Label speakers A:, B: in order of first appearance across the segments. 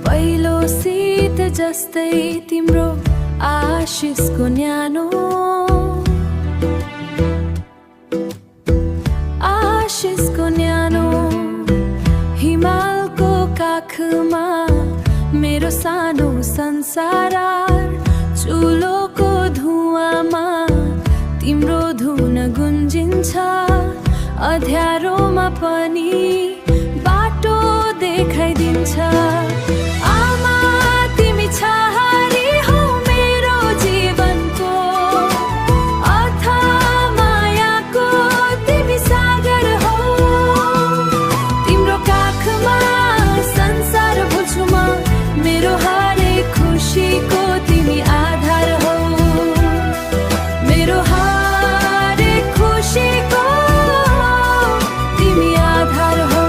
A: पहिलो शीत जस्तै तिम्रो आशिषको न्यानो हिमालको काखमा मेरो सानो संसार चुलोको धुवामा तिम्रो धुन गुन्जिन्छ अँध्यारोमा पनि बाटो देखाइदिन्छ आमा तिमी छहारी हौ मेरो जीवनको अथाह मायाको तिमी सागर हौ तिम्रो काखमा संसार भुल्छु म मेरो हरेक खुसीको तिमी आधार हौ मेरो हरेक खुसीको तिमी आधार हौ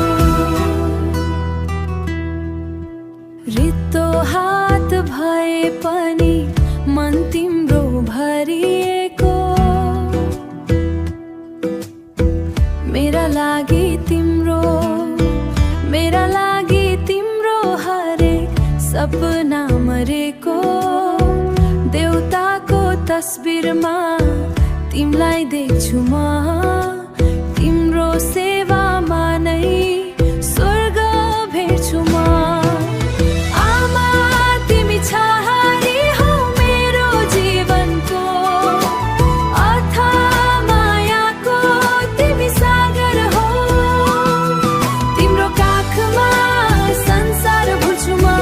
A: रित्तो हात भए पनि मन तिम्रो भरिएको मेरा लागि तिम्रो हरेक सपना मरेको देउताको तस्बिरमा तिमीलाई देख्छु म तिम्रो सेवामा नै स्वर्ग भेट्छु म आमा तिमी छहारी हौ मेरो जीवनको अथाह मायाको तिमी सागर हौ तिम्रो काखमा संसार भुल्छु म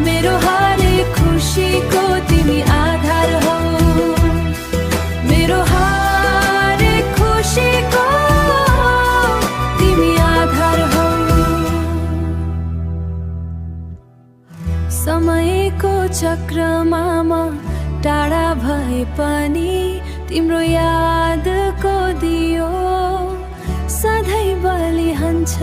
A: मेरो हरेक खुसीको तिमी आधार हौ मेरो हरेक खुसीको तिमी आधार हौ समयको चक्रमा म टाढा भए पनि तिम्रो यादको दियो सधैँ बलिहन्छ